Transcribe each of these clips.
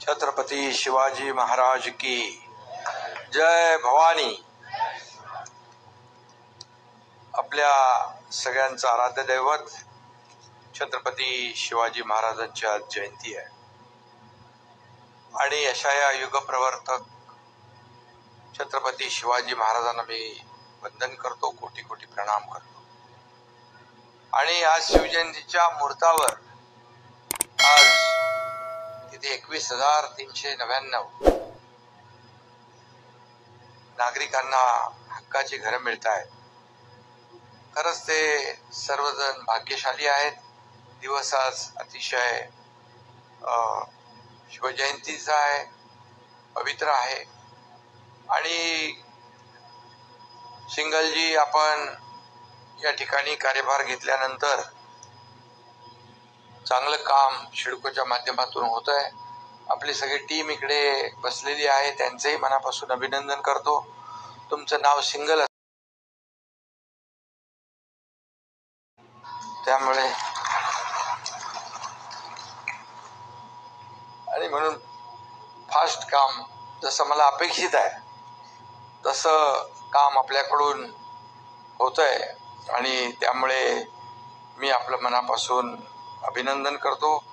छत्रपति शिवाजी महाराज की जय भवानी। आपल्या सगळ्यांचं आराध्य दैवत छत्रपति शिवाजी महाराजांची आज जयंती आहे आणि अशा या युगप्रवर्तक छत्रपति शिवाजी महाराजांना मी वंदन करतो, कोटी कोटी प्रणाम करतो। आणि आज शिवजयंतीच्या मुहूर्तावर आज तिथे 21,399 नागरिकांना हक्काची घरे मिळत आहेत। खरंच ते सर्वजण भाग्यशाली आहेत। दिवस आज अतिशय शिवजयंतीचा आहे, पवित्र आहे। आणि सिंगलजी, आपण या ठिकाणी कार्यभार घेतल्यानंतर चांगलं काम शिडकोच्या माध्यमातून होत आहे। आपली सगळी टीम इकडे बसलेली आहे, त्यांचेही मनापासून अभिनंदन करतो। तुमचं नाव सिंगल, त्यामुळे आणि म्हणून फास्ट काम जसं मला अपेक्षित आहे तसं काम आपल्याकडून होतंय आणि त्यामुळे मी आपलं मनापासून अभिनंदन करतो।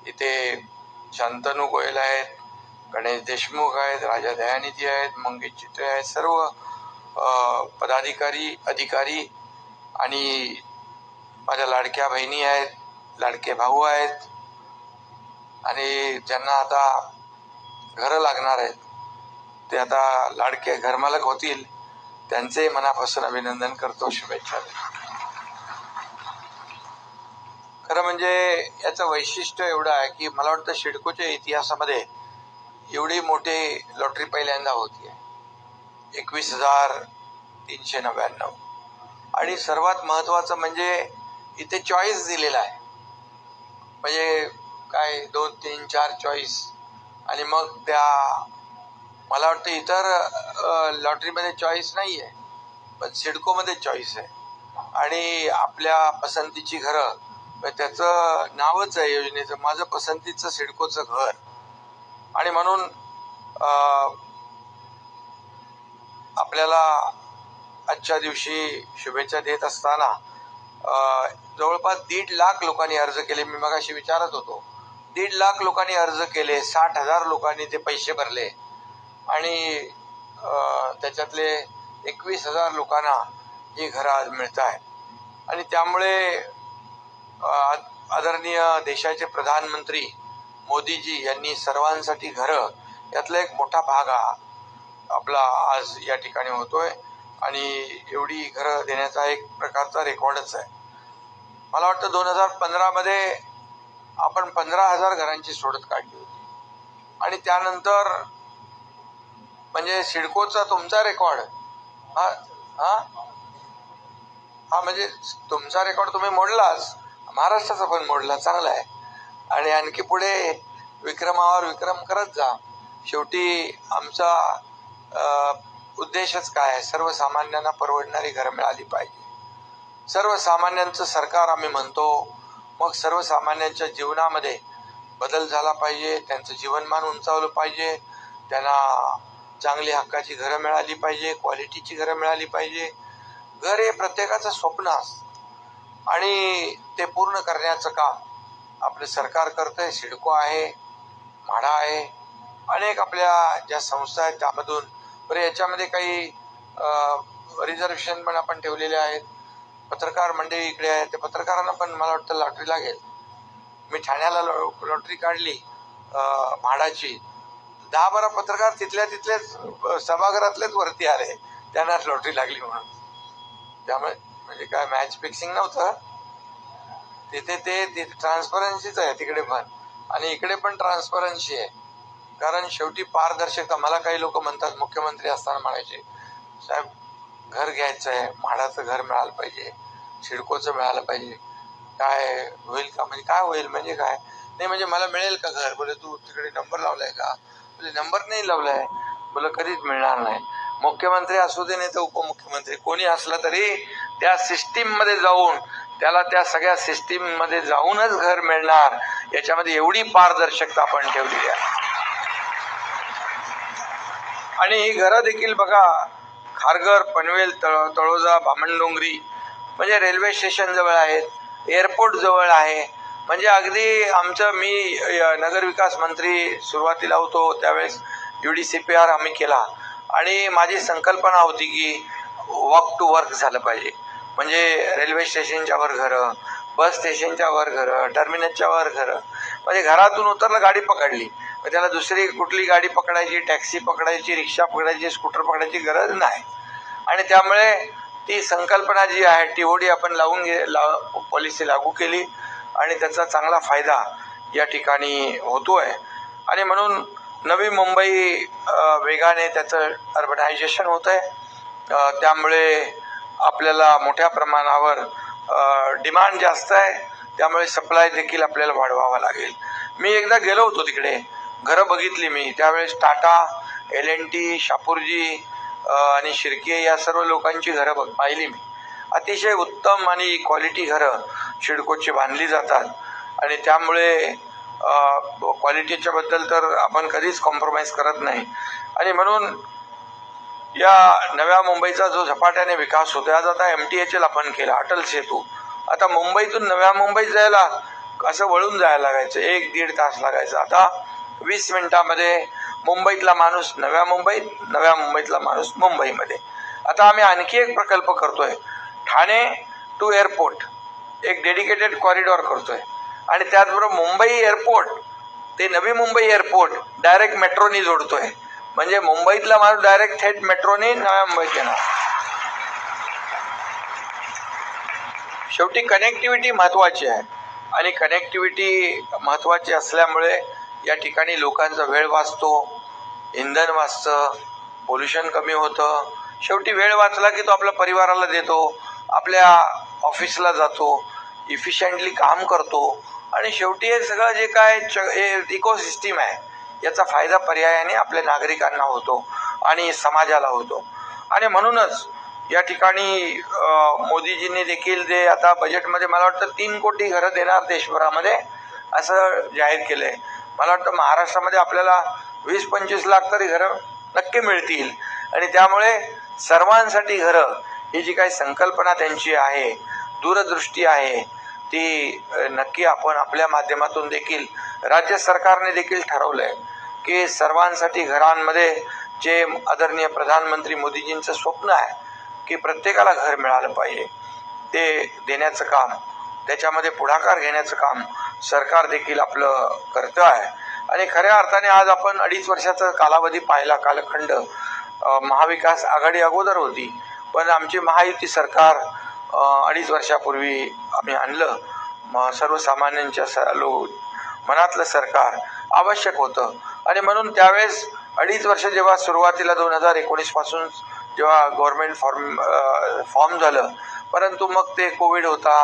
इथे शांतनु गोयल आहेत, गणेश देशमुख आहेत, राजा दयानिधी आहेत, मंगेश चित्रे आहेत, सर्व पदाधिकारी अधिकारी आणि माझ्या लाडक्या बहिणी आहेत, लाडके भाऊ आहेत आणि ज्यांना आता घरं लागणार आहेत ते आता लाडके घरमालक होतील, त्यांचे मनापासून अभिनंदन करतो, शुभेच्छा देतो। खरं म्हणजे याचं वैशिष्ट्य एवढं आहे की मला वाटतं सिडकोच्या इतिहासामध्ये एवढी मोठी लॉटरी पहिल्यांदा होती आहे, 21,399। आणि सर्वात महत्वाचं म्हणजे इथे चॉईस दिलेला आहे, म्हणजे काय 2, 3, 4 चॉईस। आणि मग त्या मला वाटतं इतर लॉटरीमध्ये चॉईस नाही आहे, पण सिडकोमध्ये चॉईस आहे आणि आपल्या पसंतीची घरं, त्याचं नावच आहे योजनेचं, माझं पसंतीचं सिडकोचं घर। आणि म्हणून आपल्याला आजच्या दिवशी शुभेच्छा देत असताना जवळपास 1.5 लाख लोकांनी अर्ज केले। मी मगाशी विचारत होतो, 1.5 लाख लोकांनी अर्ज केले, 60,000 लोकांनी ते पैसे भरले आणि त्याच्यातले 21,000 लोकांना ही घरं आज मिळत आहे। आणि त्यामुळे आदरणीय देशाचे प्रधानमंत्री मोदीजी यांनी सर्वांसाठी घरं, यातला एक मोठा भाग आपला आज या ठिकाणी होतोय आणि एवढी घरं देण्याचा एक प्रकारचा रेकॉर्डच आहे। मला वाटतं 2015 मध्ये आपण 15,000 घरांची सोडत काढली होती आणि त्यानंतर म्हणजे सिडकोचा तुमचा रेकॉर्ड म्हणजे तुमचा रेकॉर्ड तुम्ही मोडलाच, महाराष्ट्राचा पण मोडला, चांगला आहे। आणि आणखी पुढे विक्रमावर विक्रम करत जा। शेवटी आमचा उद्देशच काय आहे, सर्वसामान्यांना परवडणारी घरं मिळाली पाहिजे। सर्वसामान्यांचं सरकार आम्ही म्हणतो, मग सर्वसामान्यांच्या जीवनामध्ये बदल झाला पाहिजे, त्यांचं जीवनमान उंचावलं पाहिजे, त्यांना चांगली हक्काची घरं मिळाली पाहिजे, क्वालिटीची घरं मिळाली पाहिजे। घर हे प्रत्येकाचं स्वप्न असतं आणि ते पूर्ण करण्याचं काम आपलं सरकार करतंय। सिडको आहे, म्हाडा आहे, अनेक आपल्या ज्या संस्था आहेत त्यामधून, बरं याच्यामध्ये काही रिझर्वेशन पण आपण ठेवलेले आहेत। पत्रकार मंडळी इकडे आहे, त्या पत्रकारांना पण मला वाटतं लॉटरी लागेल। मी ठाण्याला लॉटरी काढली म्हाडाची, 10-12 पत्रकार तिथलेच सभागृहातलेच वरती आले, त्यांना लॉटरी लागली म्हणून। त्यामुळे म्हणजे काय मॅच फिक्सिंग नव्हतं तिथे, ते ट्रान्सपरन्सीच आहे तिकडे पण, आणि इकडे पण ट्रान्सपरन्सी आहे। कारण शेवटी पारदर्शकता, मला काही लोक म्हणतात, मुख्यमंत्री असताना म्हणायचे, साहेब घर घ्यायचं आहे, म्हाडाचं घर मिळालं पाहिजे, सिडकोचं मिळालं पाहिजे, काय होईल का? म्हणजे काय होईल म्हणजे काय नाही, म्हणजे मला मिळेल का घर? बोले तू तिकडे नंबर लावलाय का? बोले नंबर नाही लावलाय। बोले कधीच मिळणार नाही। मुख्यमंत्री असू दे नाही तर उपमुख्यमंत्री, कोणी असला तरी त्या सिस्टीम मध्ये जाऊन त्याला त्या सगळ्या सिस्टीम मध्ये जाऊनच घर मिळणार, याच्यामध्ये एवढी पारदर्शकता आपण ठेवलेली आहे। आणि ही घरं देखील बघा, खारघर, पनवेल, तळोजा, बामणडोंगरी म्हणजे रेल्वे स्टेशन जवळ आहेत, एअरपोर्ट जवळ आहे. म्हणजे अगदी आमचं, मी नगरविकास मंत्री सुरुवातीला होतो त्यावेळेस UDCPR आम्ही केला आणि माझी संकल्पना होती की वॉक टू वर्क झालं पाहिजे. म्हणजे रेल्वे स्टेशनच्या वर घरं, बस स्टेशनच्या वर घरं, टर्मिनसच्या वर घरं. म्हणजे घरातून उतरलं, गाडी पकडली, त्याला दुसरी कुठली गाडी पकडायची, टॅक्सी पकडायची, रिक्षा पकडायची, स्कूटर पकडायची गरज नाही. आणि त्यामुळे ती संकल्पना जी आहे TOD आपण पॉलिसी लागू केली आणि त्याचा चांगला फायदा या ठिकाणी होतोय. आणि म्हणून नवी मुंबई वेगाने त्याचं अर्बनायझेशन होत आहे. त्यामुळे आपल्याला मोठ्या प्रमाणावर डिमांड जास्त आहे, त्यामुळे सप्लाय देखील आपल्याला वाढवावा लागेल. मी एकदा गेलो होतो तिकडे, घरं बघितली मी त्यावेळेस. टाटा, L&T, शापूरजी आणि शिर्के या सर्व लोकांची घरं पाहिली मी. अतिशय उत्तम आणि क्वालिटी घरं सिडकोची बांधली जातात आणि त्यामुळे क्वालिटीच्या बद्दल तर आपण कधीच कॉम्प्रोमाइज करत नाही. आणि म्हणून या नव्या मुंबईचा जो झपाट्याने विकास होतो, आज आता MTHL आपण केला, अटल सेतू. आता मुंबईतून नव्या मुंबईत जायला असं वळून जायला लागायचं, 1-1.5 तास लागायचं. आता 20 मिनिटामध्ये मुंबईतला माणूस नव्या मुंबईत, नव्या मुंबईतला माणूस मुंबईमध्ये. आता आम्ही आणखी एक प्रकल्प करतोय, ठाणे टू एअरपोर्ट, एक डेडिकेटेड कॉरिडॉर करतोय आणि त्याचबरोबर मुंबई एअरपोर्ट ते नवी मुंबई एअरपोर्ट डायरेक्ट मेट्रोनी जोडतोय. म्हणजे मुंबईतला माणूस डायरेक्ट थेट मेट्रोनी नव्या मुंबईत येणार. शेवटी कनेक्टिव्हिटी महत्वाची आहे आणि कनेक्टिव्हिटी महत्वाची असल्यामुळे या ठिकाणी लोकांचा वेळ वाचतो, इंधन वाचतं, पोल्युशन कमी होतं. शेवटी वेळ वाचला की तो आपल्या परिवाराला देतो, आपल्या ऑफिसला जातो, इफिशियंटली काम करतो आणि शेवटी हे सगळं जे काय इकोसिस्टीम आहे याचा फायदा पर्यायाने आपल्या नागरिकांना होतो आणि समाजाला होतो. आणि म्हणूनच या ठिकाणी मोदीजींनी देखील जे आता बजेटमध्ये मला वाटतं 3 कोटी घरं देणार देशभरामध्ये असं जाहीर केलंय. मला वाटतं महाराष्ट्रामध्ये आपल्याला 20-25 लाख तरी घरं नक्की मिळतील. आणि त्यामुळे सर्वांसाठी घरं ही जी काही संकल्पना त्यांची आहे, दूरदृष्टी आहे, ती नक्की आपण आपल्या माध्यमातून देखील, राज्य सरकारने देखील ठरवलंय की सर्वांसाठी घरांमध्ये जे आदरणीय प्रधानमंत्री मोदीजींचं स्वप्न आहे की प्रत्येकाला घर मिळालं पाहिजे, ते देण्याचं काम, त्याच्यामध्ये पुढाकार घेण्याचं काम सरकार देखील आपलं करतं आहे. आणि खऱ्या अर्थाने आज आपण 2.5 वर्षाचा कालावधी पाहिला, कालखंड. महाविकास आघाडी अगोदर होती, पण आमची महायुती सरकार 2.5 वर्षापूर्वी आम्ही आणलं. सर्वसामान्यांच्या मनातलं सरकार आवश्यक होतं आणि म्हणून त्यावेळेस 2.5 वर्ष जेव्हा सुरुवातीला 2019 पासून जेव्हा गव्हर्नमेंट फॉर्म झालं, परंतु मग ते कोविड होता,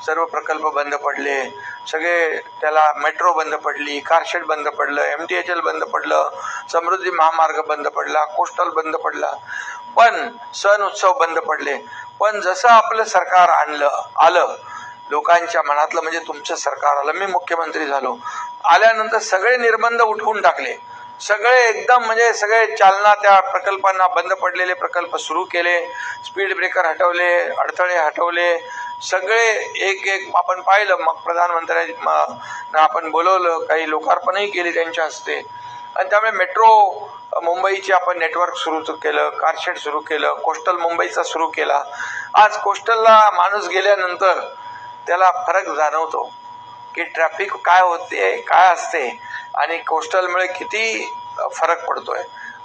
सर्व प्रकल्प बंद पडले, सगळे त्याला मेट्रो बंद पडली, कारशेड बंद पडलं, MTHL बंद पडलं, समृद्धी महामार्ग बंद पडला, कोस्टल बंद पडला, पण सण उत्सव बंद पडले. पण जसं आपलं सरकार आलं लोकांच्या मनातलं, म्हणजे तुमचं सरकार आलं, मी मुख्यमंत्री झालो, आल्यानंतर सगळे निर्बंध उठवून टाकले, सगळे एकदम म्हणजे सगळे चालना, त्या प्रकल्पांना, बंद पडलेले प्रकल्प सुरू केले, स्पीड ब्रेकर हटवले, अडथळे हटवले, सगळे एक आपण पाहिलं. मग प्रधानमंत्र्यांना आपण बोलवलं, काही लोकार्पणही केली त्यांच्या हस्ते आणि त्यामुळे मेट्रो मुंबईचे आपण नेटवर्क सुरू केलं, कारशेड सुरू केलं, कोस्टल मुंबईचा सुरू केला. आज कोस्टलला माणूस गेल्यानंतर त्याला फरक जाणवतो की ट्रॅफिक काय होते, काय असते आणि कोस्टलमुळे किती फरक पडतोय.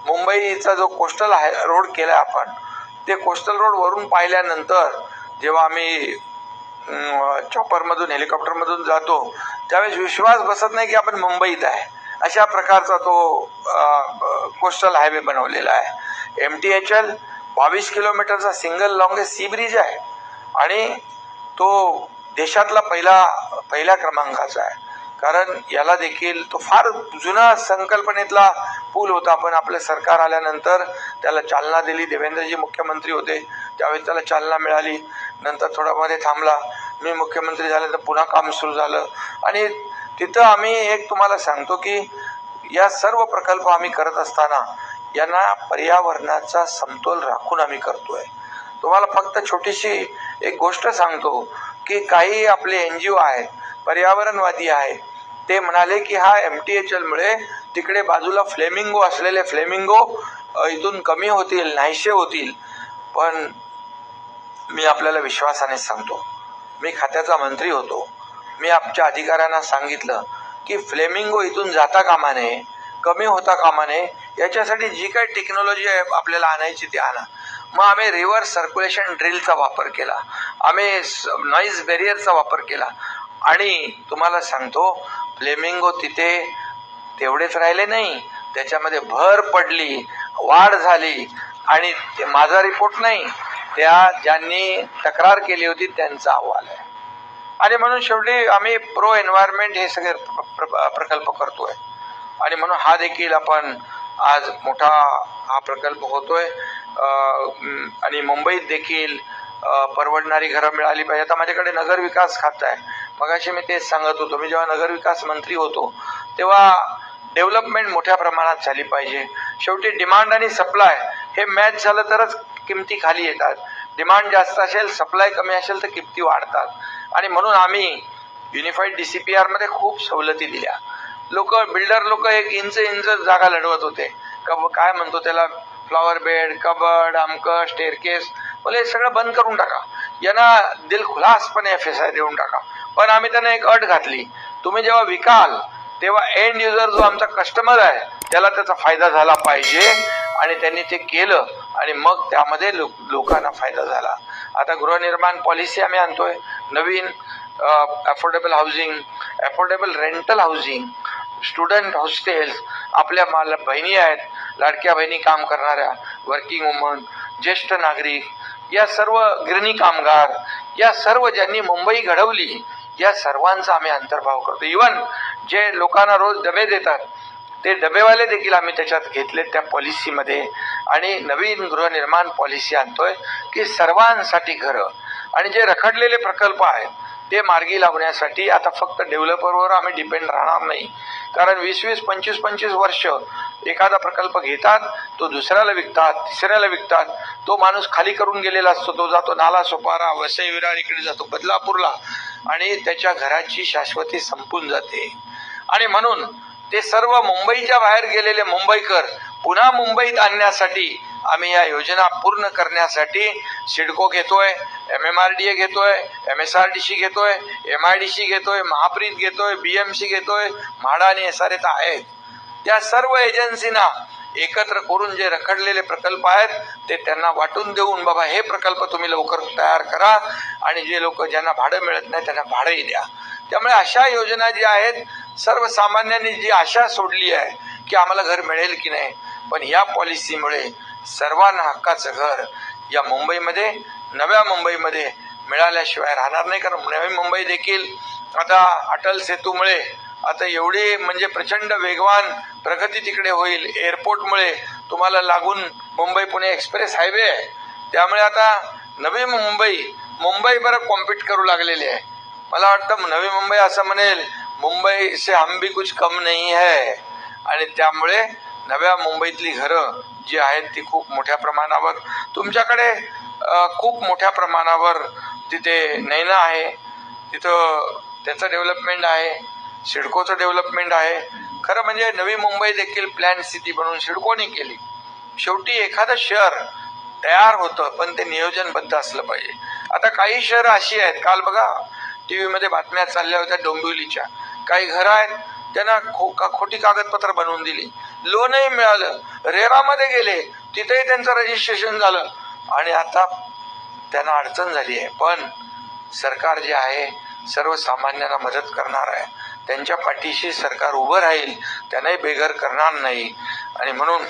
मुंबईचा जो कोस्टल रोड केला आपण, ते कोस्टल रोड वरून पाहिल्यानंतर जेव्हा आम्ही चॉपरमधून, हेलिकॉप्टरमधून जातो त्यावेळेस विश्वास बसत नाही की आपण मुंबईत आहे. अशा प्रकारचा तो कोस्टल हायवे बनवलेला आहे. MTHL 22 किलोमीटरचा सिंगल लॉंगेस्ट सी ब्रिज आहे आणि तो देशातला पहिल्या क्रमांकाचा आहे. कारण याला देखील तो फार जुना संकल्पनेतला पूल होता, पण आपलं सरकार आल्यानंतर त्याला चालना दिली. देवेंद्रजी मुख्यमंत्री होते त्यावेळेस त्याला चालना मिळाली, नंतर थोडा मध्ये थांबला, मी मुख्यमंत्री झाल्यानंतर पुन्हा काम सुरू झालं. आणि तिथं आम्ही एक तुम्हाला सांगतो की या सर्व प्रकल्प आम्ही करत असताना यांना पर्यावरणाचा समतोल राखून आम्ही करतोय. तुम्हाला फक्त छोटीशी एक गोष्ट सांगतो की काही आपले NGO आहेत, पर्यावरणवादी आहेत, ते म्हणाले की हा MTHL मुळे तिकडे बाजूला फ्लेमिंगो असलेले फ्लेमिंगो इथून कमी होतील, नाहीसे होतील. पण मी आपल्याला विश्वासाने सांगतो, मी खात्याचा मंत्री होतो, मी आमच्या अधिकाऱ्यांना सांगितलं की फ्लेमिंगो इथून जाता कामा नये, कमी होता कामा नये. याच्यासाठी जी काही टेक्नॉलॉजी आहे आपल्याला आणायची ती आणा. मग आम्ही रिव्हर्स सर्क्युलेशन ड्रिलचा वापर केला, आम्ही नॉईज बॅरियरचा वापर केला. आणि तुम्हाला सांगतो, फ्लेमिंगो तिथे तेवढेच राहिले नाही, त्याच्यामध्ये भर पडली, वाढ झाली. आणि माझा रिपोर्ट नाही, त्या ज्यांनी तक्रार केली होती त्यांचा अहवाल आहे. आणि म्हणून शेवटी आम्ही प्रो एन्व्हायरमेंट हे सगळे प्रकल्प करतोय. आणि म्हणून हा देखील आपण आज मोठा हा प्रकल्प होतोय. आणि मुंबईत देखील परवडणारी घरं मिळाली पाहिजे. आता माझ्याकडे नगर विकास खातं आहे. मगाशी मी तेच सांगत होतो, मी जेव्हा नगर विकास मंत्री होतो तेव्हा डेव्हलपमेंट मोठ्या प्रमाणात झाली पाहिजे. शेवटी डिमांड आणि सप्लाय हे मॅच झालं तरच किमती खाली येतात. डिमांड जास्त असेल, सप्लाय कमी असेल तर किमती वाढतात. आणि म्हणून आम्ही युनिफाईड DCPR मध्ये खूप सवलती दिल्या. बिल्डर लोक एक इंच जागा लढवत होते, काय म्हणतो त्याला, फ्लॉवर बेड, कबड, आमकं, स्टेअरकेस, बोले हे सगळं बंद करून टाका, यांना दिलखुलासपणे FSI देऊन टाका. पण आम्ही त्यांना एक अट घातली, तुम्ही जेव्हा विकाल तेव्हा एंड युजर जो आमचा कस्टमर आहे त्याला त्याचा फायदा झाला पाहिजे. आणि त्यांनी ते केलं आणि मग त्यामध्ये लोकांना फायदा झाला. आता गृहनिर्माण पॉलिसी आम्ही आणतोय, नवीन affordable housing, affordable rental housing, student hostels, आपल्या बहिणी आहेत, लाडक्या बहिणी, काम करणाऱ्या, वर्किंग वुमन, ज्येष्ठ नागरिक, या सर्व गिरणी कामगार, या सर्व ज्यांनी मुंबई घडवली, या सर्वांचा आम्ही अंतर्भाव करतो. इव्हन जे लोकांना रोज डबे देतात ते डबेवाले देखील आम्ही त्याच्यात घेतले त्या पॉलिसीमध्ये. आणि नवीन गृहनिर्माण पॉलिसी आणतोय की सर्वांसाठी घरं. आणि जे रखडलेले प्रकल्प आहेत ते मार्गी लावण्यासाठी आता फक्त डेव्हलपरवर आम्ही डिपेंड राहणार नाही. कारण 20-20, 25-25 वर्ष एखादा प्रकल्प घेतात, तो दुसऱ्याला विकतात, तिसऱ्याला विकतात. तो माणूस खाली करून गेलेला असतो, तो जातो नाला सोपारा, वसई विरार, इकडे जातो बदलापूरला, आणि त्याच्या घराची शाश्वती संपून जाते. आणि म्हणून ते सर्व मुंबईच्या बाहेर गेलेले मुंबईकर पुन्हा मुंबईत आणण्यासाठी आम्ही या योजना पूर्ण करण्यासाठी सिडको घेतोय, MMRDA घेतोय, MSRDC घेतोय, MIDC घेतोय, महाप्रीत घेतोय, BMC घेतोय, म्हाडा आणि SRA तर आहेत. त्या सर्व एजन्सीना एकत्र करून जे रखडलेले प्रकल्प आहेत ते त्यांना वाटून देऊन, बाबा हे प्रकल्प तुम्ही लवकर तयार करा आणि जे लोक ज्यांना भाडं मिळत नाही त्यांना भाडंही द्या. त्यामुळे अशा योजना ज्या आहेत, सर्वसामान्यांनी जी आशा सोडली आहे की आम्हाला घर मिळेल की नाही, पण या पॉलिसीमुळे सर्वांना हक्काचं घर या मुंबईमध्ये, नव्या मुंबईमध्ये मिळाल्याशिवाय राहणार नाही. कारण नवी मुंबई देखील आता अटल सेतूमुळे आता एवढी म्हणजे प्रचंड वेगवान प्रगती तिकडे होईल. एअरपोर्टमुळे तुम्हाला लागून मुंबई पुणे एक्सप्रेस हायवे आहे. त्यामुळे आता नवी मुंबई बरं कॉम्पीट करू लागलेली आहे. मला वाटतं नवी मुंबई असं म्हणेल, मुंबई से हम भी कुछ कम नहीं है. आणि त्यामुळे नव्या मुंबईतली घरं जी आहेत ती खूप मोठ्या प्रमाणावर, तुमच्याकडे खूप मोठ्या प्रमाणावर तिथे नैना आहे, तिथं त्याचं डेव्हलपमेंट आहे, सिडकोचं डेव्हलपमेंट आहे. खरं म्हणजे नवी मुंबई देखील प्लॅन सिटी बनवून सिडकोने केली. शेवटी एखादं शहर तयार होतं पण ते नियोजनबद्ध असलं पाहिजे. आता काही शहरं अशी आहेत, काल बघा TV मध्ये बातम्या चालल्या होत्या डोंबिवलीच्या, काही घरं आहेत त्यांना खोटी कागदपत्र बनवून दिली, लोनही मिळालं, रेरामध्ये गेले, तिथेही त्यांचं रजिस्ट्रेशन झालं आणि आता त्यांना अडचण झाली आहे. पण सरकार जे आहे सर्वसामान्यांना मदत करणार आहे, त्यांच्या पाठीशी सरकार उभं राहील, त्यांनाही बेघर करणार नाही. आणि म्हणून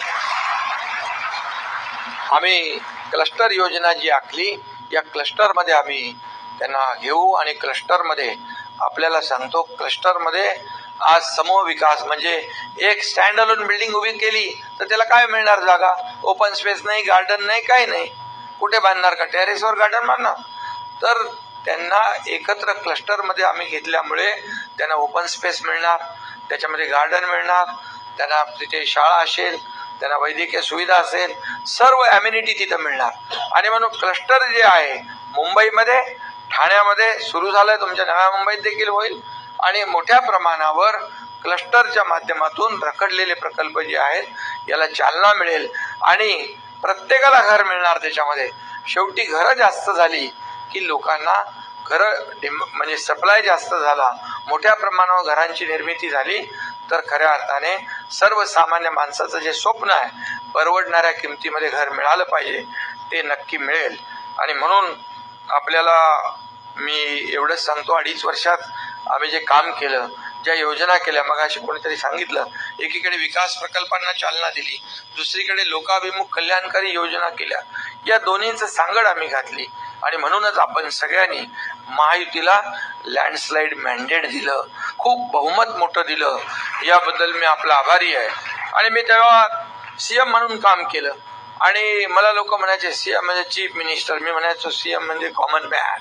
आम्ही क्लस्टर योजना जी आखली, या क्लस्टरमध्ये आम्ही त्यांना घेऊ. आणि क्लस्टरमध्ये आपल्याला सांगतो, क्लस्टरमध्ये आज समूह विकास म्हणजे एक स्टँड अलोन बिल्डिंग उभी केली तर त्याला काय मिळणार, जागा, ओपन स्पेस नाही, गार्डन नाही, काही नाही. कुठे बांधणार का, टेरेसवर गार्डन बांधणार. तर त्यांना एकत्र क्लस्टरमध्ये आम्ही घेतल्यामुळे त्यांना ओपन स्पेस मिळणार, त्याच्यामध्ये गार्डन मिळणार, त्यांना तिथे शाळा असेल, त्यांना वैद्यकीय सुविधा असेल, सर्व ॲम्युनिटी तिथं मिळणार. आणि म्हणून क्लस्टर जे आहे मुंबईमध्ये, ठाण्यामध्ये सुरू झालं, तुमच्या नव्या मुंबईत देखील होईल. आणि मोठ्या प्रमाणावर क्लस्टरच्या माध्यमातून रखडलेले प्रकल्प जे आहेत याला चालना मिळेल आणि प्रत्येकाला घर मिळणार. त्याच्यामध्ये शेवटी घरं जास्त झाली की लोकांना म्हणजे सप्लाय जास्त झाला, मोठ्या प्रमाणावर घरांची निर्मिती झाली तर खऱ्या अर्थाने सर्वसामान्य माणसाचं जे स्वप्न आहे परवडणाऱ्या किमतीमध्ये घर मिळालं पाहिजे ते नक्की मिळेल. आणि म्हणून आपल्याला मी एवढंच सांगतो, 2.5 वर्षात आम्ही जे काम केलं, ज्या योजना केल्या, मग अशी कोणीतरी सांगितलं, एकीकडे विकास प्रकल्पांना चालना दिली, दुसरीकडे लोकाभिमुख कल्याणकारी योजना केल्या, या दोन्हींचं सांगड आम्ही घातली. आणि म्हणूनच आपण सगळ्यांनी महायुतीला लँडस्लाईड मॅन्डेट दिलं, खूप बहुमत मोठं दिलं. याबद्दल मी आपला आभारी आहे. आणि मी तेव्हा सीएम म्हणून काम केलं आणि मला लोक म्हणायचे सीएम म्हणजे चीफ मिनिस्टर, मी म्हणायचो सीएम म्हणजे कॉमन मॅन,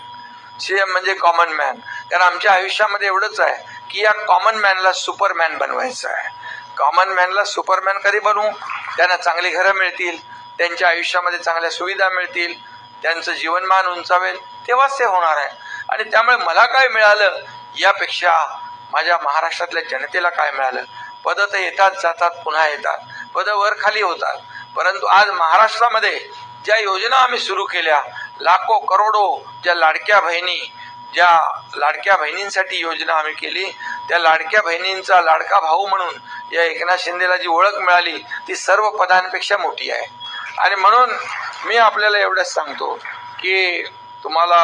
सीएम म्हणजे कॉमन मॅन. कारण आमच्या आयुष्यामध्ये एवढंच आहे की या कॉमन मॅनला सुपरमॅन बनवायचं आहे. कॉमन मॅनला सुपरमॅन कधी बनवू? त्यांना चांगली घरं मिळतील, त्यांच्या आयुष्यामध्ये चांगल्या सुविधा मिळतील, त्यांचं जीवनमान उंचावेल, तेव्हाच ते होणार आहे. आणि त्यामुळे मला काय मिळालं यापेक्षा माझ्या महाराष्ट्रातल्या जनतेला काय मिळालं. पदं तर येतात जातात, पुन्हा येतात, पदं वर खाली होतात, परंतु आज महाराष्ट्रामध्ये ज्या योजना आम्ही सुरू केल्या, लाखो करोडो ज्या लाडक्या बहिणींसाठी योजना आम्ही केली, त्या लाडक्या बहिणींचा लाडका भाऊ म्हणून या एकनाथ शिंदेला जी ओळख मिळाली ती सर्व पदांपेक्षा मोठी आहे. आणि म्हणून मी आपल्याला एवढंच सांगतो की तुम्हाला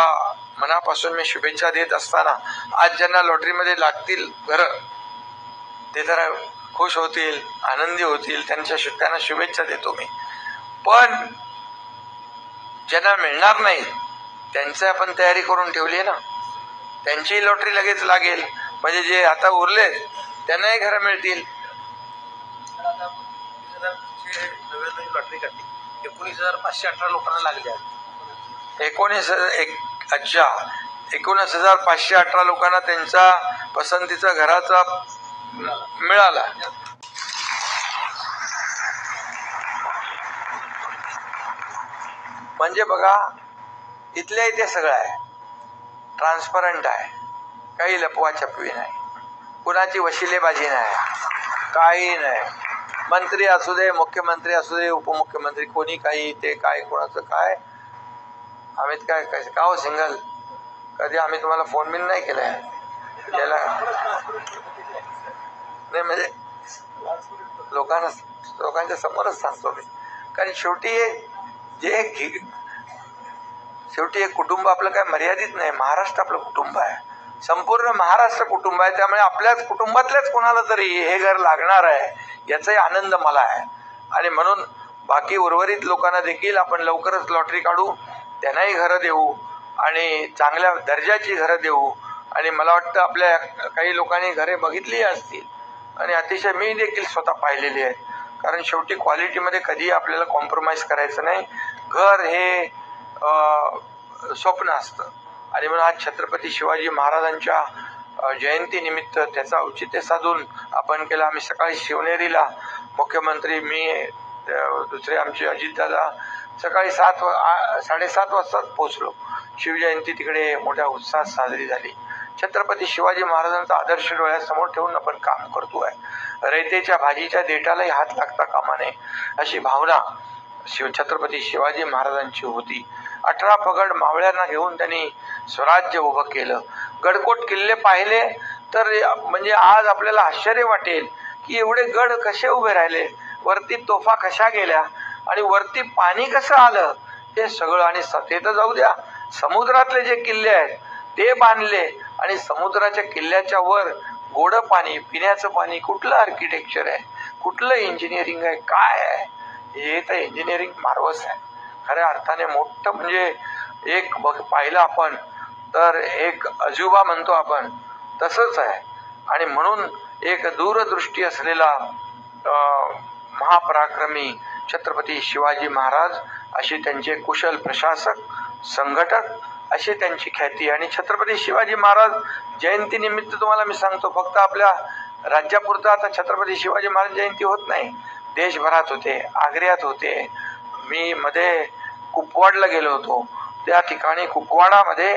मनापासून मी शुभेच्छा देत असताना आज ज्यांना लॉटरीमध्ये लागतील घरं ते तर खुश होतील, आनंदी होतील, त्यांना शुभेच्छा देतो मी. पण ज्यांना मिळणार नाही त्यांचं आपण तयारी करून ठेवली आहे ना, त्यांची लॉटरी लगेच लागेल, म्हणजे जे आता उरलेत त्यांनाही घरं मिळतील. लॉटरी काढली 19,518 लोकांना लागल्या. 19,518 लोकांना त्यांचा पसंतीचा घराचा मिळाला. म्हणजे बघा, इथल्या इथे सगळं आहे, ट्रान्सपरंट आहे, काही लपवाछपवी नाही, कुणाची वशिलेबाजी नाही, काही नाही. मंत्री असू दे, मुख्यमंत्री असू दे, उपमुख्यमंत्री, कोणी काही, ते काय, कोणाचं काय. आम्ही काय का हो सिंगल, कधी आम्ही तुम्हाला फोन बिन नाही केलाय याला नाही, म्हणजे लोकांच्या समोरच सांगतो मी. कारण शेवटी एक कुटुंब आपलं काय मर्यादित नाही, महाराष्ट्र आपलं कुटुंब आहे, संपूर्ण महाराष्ट्र कुटुंब आहे. त्यामुळे आपल्याच कुटुंबातल्याच कोणाला तरी हे घर लागणार आहे याचाही आनंद मला आहे. आणि म्हणून बाकी उर्वरित लोकांना देखील आपण लवकरच लॉटरी काढू, त्यांनाही घरं देऊ आणि चांगल्या दर्जाची घरं देऊ. आणि मला वाटतं आपल्या काही लोकांनी घरे बघितली असतील आणि अतिशय मी देखील स्वतः पाहिलेली आहे. कारण शेवटी क्वालिटीमध्ये कधीही आपल्याला कॉम्प्रोमाइज करायचं नाही. घर हे स्वप्न असतं. आणि म्हणून आज छत्रपती शिवाजी महाराजांच्या जयंतीनिमित्त त्याचं औचित्य साधून आपण केलं. आम्ही सकाळी शिवनेरीला मुख्यमंत्री, मी, दुसरे आमचे अजितदादा सकाळी 7:30 वाजता पोहोचलो. शिवजयंती तिकडे मोठ्या उत्साहात साजरी झाली. छत्रपती शिवाजी महाराजांचा आदर्श डोळ्यासमोर ठेवून आपण काम करतोय. रयतेच्या भाजीच्या देठालाही हात लागता कामा नये अशी भावना छत्रपती शिवाजी महाराजांची होती. 18 पगड मावळ्यांना घेऊन त्यांनी स्वराज्य उभं केलं. गडकोट किल्ले पाहिले तर म्हणजे आज आपल्याला आश्चर्य वाटेल की एवढे गड कसे उभे राहिले, वरती तोफा कशा गेल्या आणि वरती पाणी कसं आलं हे सगळं. आणि ते तर जाऊ द्या, समुद्रातले जे किल्ले आहेत ते बांधले आणि समुद्राच्या किल्ल्याच्या वर गोडं पाणी, पिण्याचं पाणी. कुठलं आर्किटेक्चर आहे, कुठलं इंजिनिअरिंग आहे, काय आहे हे तर इंजिनिअरिंग मार्वस आहे खऱ्या अर्थाने. मोठं म्हणजे एक पाहिलं आपण तर एक अजुबा म्हणतो आपण तसंच आहे. आणि म्हणून एक दूरदृष्टी असलेला महापराक्रमी छत्रपती शिवाजी महाराज, अशी त्यांचे कुशल प्रशासक, संघटक, अशी त्यांची ख्याती. आणि छत्रपती शिवाजी महाराज जयंतीनिमित्त तुम्हाला मी सांगतो, फक्त आपल्या राज्यापुरता आता छत्रपती शिवाजी महाराज जयंती होत नाही, देशभरात होते, आग्र्यात होते, मी मध्ये कुपवाडला गेलो होतो. त्या ठिकाणी कुपवाडामध्ये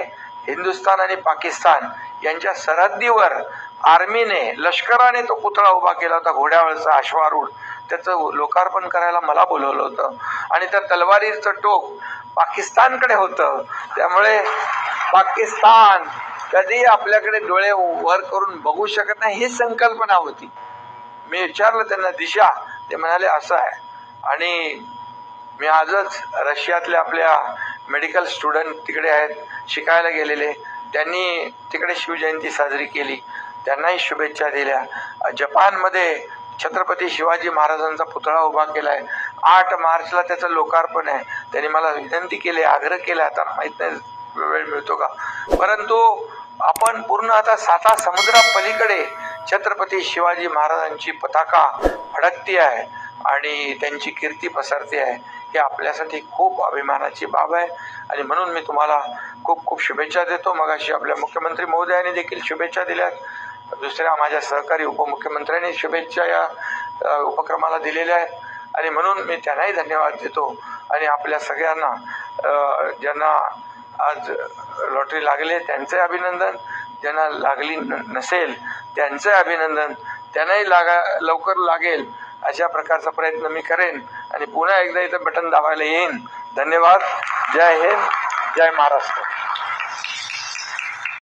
हिंदुस्थान आणि पाकिस्तान यांच्या सरहद्दीवर आर्मीने, लष्कराने तो पुतळा उभा केला होता, घोड्यावरचा अश्वारूढ. त्याचं लोकार्पण करायला मला बोलवलं होतं आणि त्या तलवारीचं टोक पाकिस्तानकडे होतं. त्यामुळे पाकिस्तान कधी आपल्याकडे डोळे वर करून बघू शकत नाही, ही संकल्पना होती. मी विचारलं त्यांना दिशा, ते म्हणाले असं आहे. आणि मी आजच रशियातल्या आपल्या मेडिकल स्टुडंट तिकडे आहेत, शिकायला गेलेले, त्यांनी तिकडे शिवजयंती साजरी केली, त्यांनाही शुभेच्छा दिल्या. जपानमध्ये छत्रपती शिवाजी महाराजांचा पुतळा उभा केलाय, 8 मार्चला त्याचं लोकार्पण आहे. त्यांनी मला विनंती केली, आग्रह केला, आता माहित नाही वेळ मिळतो का, परंतु आपण पूर्ण आता 7 समुद्रापलीकडे छत्रपती शिवाजी महाराजांची पताका फडकती आहे आणि त्यांची कीर्ती पसरते आहे. ही आपल्यासाठी खूप अभिमानाची बाब आहे आणि म्हणून मी तुम्हाला खूप खूप शुभेच्छा देतो. मगाशी आपल्या मुख्यमंत्री महोदयांनी देखील शुभेच्छा दिल्यात, दुसऱ्या माझ्या सहकारी उपमुख्यमंत्र्यांनी शुभेच्छा या उपक्रमाला दिलेल्या आहेत आणि म्हणून मी त्यांनाही धन्यवाद देतो. आणि आपल्या सगळ्यांना ज्यांना आज लॉटरी लागले त्यांचे अभिनंदन, ज्यांना लागली नसेल त्यांचे अभिनंदन, त्यांनाही लवकर लागेल अशा प्रकारचा प्रयत्न मी करेन आणि पुन्हा एकदा इथं बटन दाबायला येईन. धन्यवाद. जय हिंद, जय महाराष्ट्र.